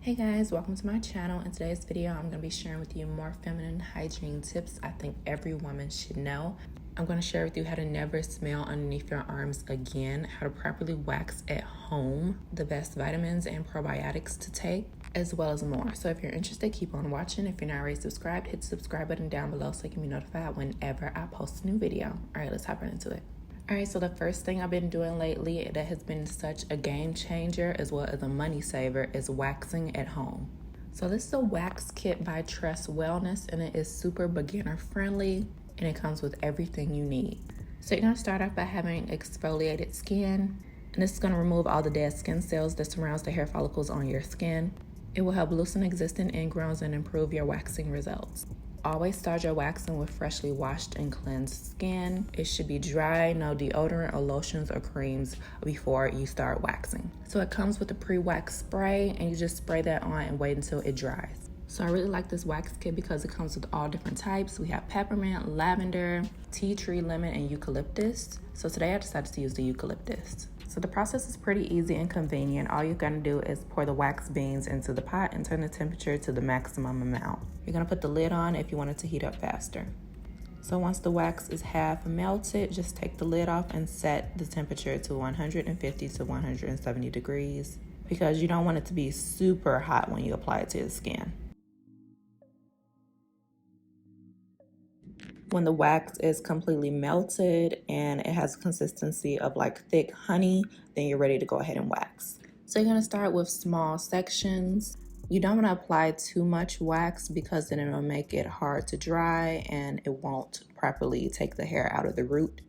Hey guys, welcome to my channel. In today's video, I'm going to be sharing with you more feminine hygiene tips I think every woman should know. I'm going to share with you how to never smell underneath your arms again, how to properly wax at home, the best vitamins and probiotics to take, as well as more. So if you're interested, keep on watching. If you're not already subscribed, hit the subscribe button down below so you can be notified whenever I post a new video. All right, let's hop right into it. All right, so the first thing I've been doing lately that has been such a game changer as well as a money saver is waxing at home. So this is a wax kit by Trust Wellness, and it is super beginner friendly and it comes with everything you need. So you're gonna start off by having exfoliated skin, and this is gonna remove all the dead skin cells that surrounds the hair follicles on your skin. It will help loosen existing ingrowns and improve your waxing results. Always start your waxing with freshly washed and cleansed skin. It should be dry, no deodorant or lotions or creams before you start waxing. So it comes with a pre-wax spray, and you just spray that on and wait until it dries. So I really like this wax kit because it comes with all different types. We have peppermint, lavender, tea tree, lemon, and eucalyptus. So today I decided to use the eucalyptus. So the process is pretty easy and convenient. All you're gonna do is pour the wax beans into the pot and turn the temperature to the maximum amount. You're gonna put the lid on if you want it to heat up faster. So once the wax is half melted, just take the lid off and set the temperature to 150 to 170 degrees because you don't want it to be super hot when you apply it to the skin. When the wax is completely melted and it has a consistency of like thick honey, then you're ready to go ahead and wax. So you're gonna start with small sections. You don't wanna apply too much wax because then it'll make it hard to dry and it won't properly take the hair out of the root.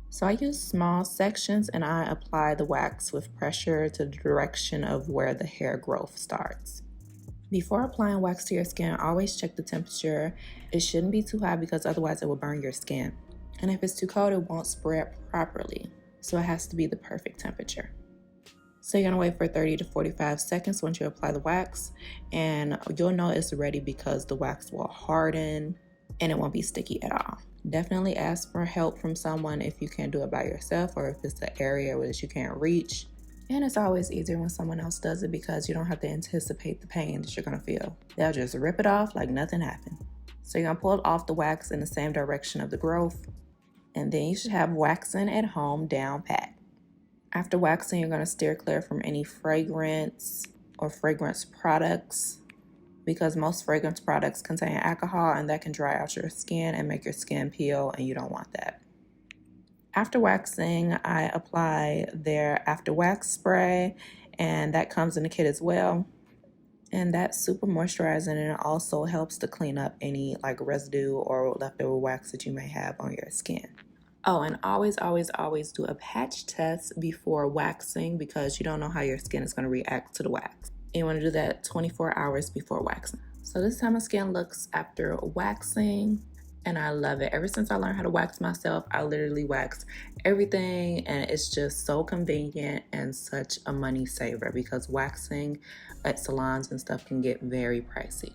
So I use small sections and I apply the wax with pressure to the direction of where the hair growth starts. Before applying wax to your skin, always check the temperature. It shouldn't be too hot because otherwise it will burn your skin. And if it's too cold, it won't spread properly. So it has to be the perfect temperature. So you're gonna wait for 30 to 45 seconds once you apply the wax, and you'll know it's ready because the wax will harden and it won't be sticky at all. Definitely ask for help from someone if you can't do it by yourself or if it's an area that you can't reach. And it's always easier when someone else does it because you don't have to anticipate the pain that you're gonna feel. They'll just rip it off like nothing happened. So you're gonna pull off the wax in the same direction of the growth, and then you should have waxing at home down pat. After waxing, you're gonna steer clear from any fragrance or fragrance products because most fragrance products contain alcohol and that can dry out your skin and make your skin peel, and you don't want that. After waxing, I apply their after wax spray, and that comes in the kit as well. And that's super moisturizing, and it also helps to clean up any like residue or leftover wax that you may have on your skin. Oh, and always do a patch test before waxing because you don't know how your skin is going to react to the wax. And you want to do that 24 hours before waxing. So this is how my skin looks after waxing. And I love it. Ever since I learned how to wax myself, I literally wax everything, and it's just so convenient and such a money saver because waxing at salons and stuff can get very pricey.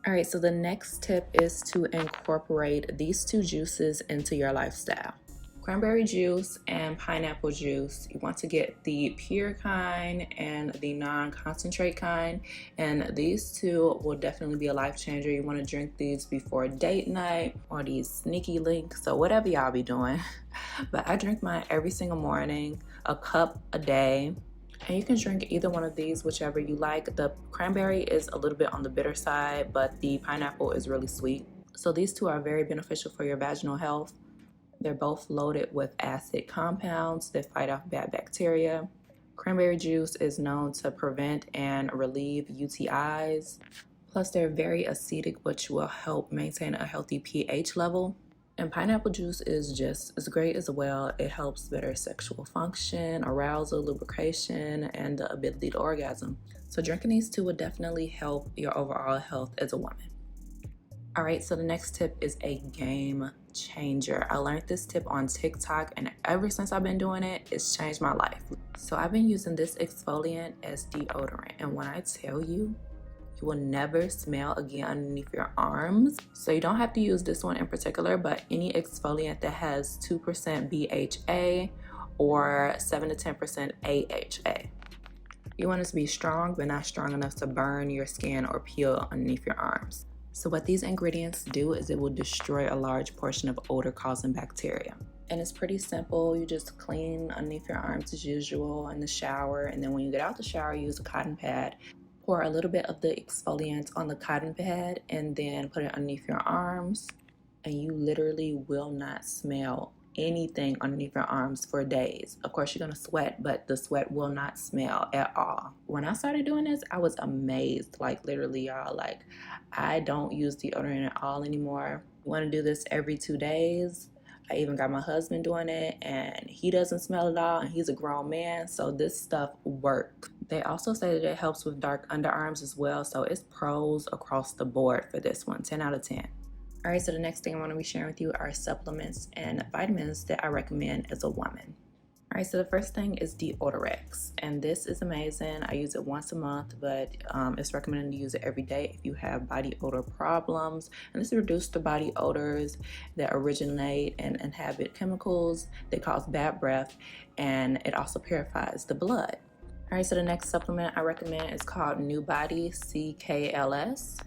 All right, so the next tip is to incorporate these two juices into your lifestyle. Cranberry juice and pineapple juice. You want to get the pure kind and the non-concentrate kind, and these two will definitely be a life changer. You want to drink these before date night or these sneaky links, so whatever y'all be doing. But I drink mine every single morning, a cup a day, and you can drink either one of these, whichever you like. The cranberry is a little bit on the bitter side, but the pineapple is really sweet. So these two are very beneficial for your vaginal health. They're both loaded with acid compounds that fight off bad bacteria. Cranberry juice is known to prevent and relieve UTIs. Plus, they're very acidic, which will help maintain a healthy pH level. And pineapple juice is just as great as well. It helps better sexual function, arousal, lubrication, and the ability to orgasm. So drinking these two would definitely help your overall health as a woman. All right, so the next tip is a game changer. I learned this tip on TikTok, and ever since I've been doing it, it's changed my life. So I've been using this exfoliant as deodorant, and when I tell you, you will never smell again underneath your arms. So you don't have to use this one in particular, but any exfoliant that has 2% BHA or 7 to 10% AHA. You want it to be strong, but not strong enough to burn your skin or peel underneath your arms. So what these ingredients do is it will destroy a large portion of odor-causing bacteria. And it's pretty simple. You just clean underneath your arms as usual in the shower, and then when you get out the shower, use a cotton pad. Pour a little bit of the exfoliant on the cotton pad and then put it underneath your arms, and you literally will not smell anything underneath your arms for days. Of course, you're gonna sweat, but the sweat will not smell at all. When I started doing this, I was amazed. Like literally, y'all, like I don't use deodorant at all anymore. You wanna do this every 2 days. I even got my husband doing it, and he doesn't smell at all, and he's a grown man, so this stuff works. They also say that it helps with dark underarms as well, so it's pros across the board for this one, 10 out of 10. All right, so the next thing I want to be sharing with you are supplements and vitamins that I recommend as a woman. All right, so the first thing is Deodorant, and this is amazing. I use it once a month, but it's recommended to use it every day if you have body odor problems. And this reduces the body odors that originate and inhabit chemicals that cause bad breath, and it also purifies the blood. All right, so the next supplement I recommend is called New Body CKLS.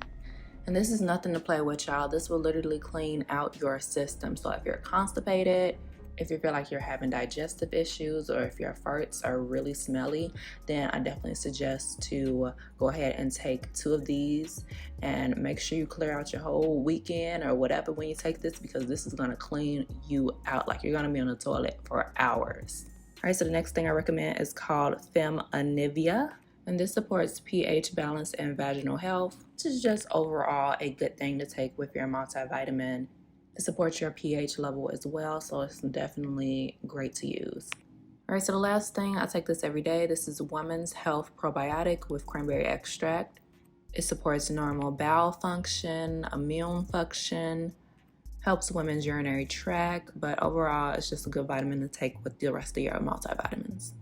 And this is nothing to play with, y'all. This will literally clean out your system. So if you're constipated, if you feel like you're having digestive issues, or if your farts are really smelly, then I definitely suggest to go ahead and take 2 of these, and make sure you clear out your whole weekend or whatever when you take this, because this is gonna clean you out. Like you're gonna be on the toilet for hours. All right, so the next thing I recommend is called Fem Anivia. And this supports pH balance and vaginal health, which is just overall a good thing to take with your multivitamin. It supports your pH level as well, so it's definitely great to use. All right, so the last thing, I take this every day. This is Women's Health Probiotic with cranberry extract. It supports normal bowel function, immune function, helps women's urinary tract, but overall, it's just a good vitamin to take with the rest of your multivitamins.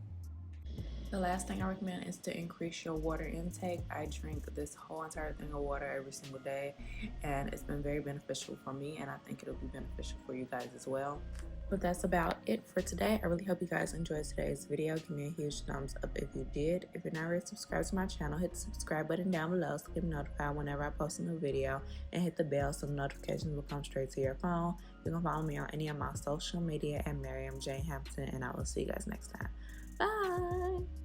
The last thing I recommend is to increase your water intake. I drink this whole entire thing of water every single day, and it's been very beneficial for me, and I think it'll be beneficial for you guys as well. But that's about it for today. I really hope you guys enjoyed today's video. Give me a huge thumbs up if you did. If you're not already subscribed to my channel, hit the subscribe button down below so you can be notified whenever I post a new video, and hit the bell so the notifications will come straight to your phone. You can follow me on any of my social media at Miriam J. Hampton, and I will see you guys next time. Bye!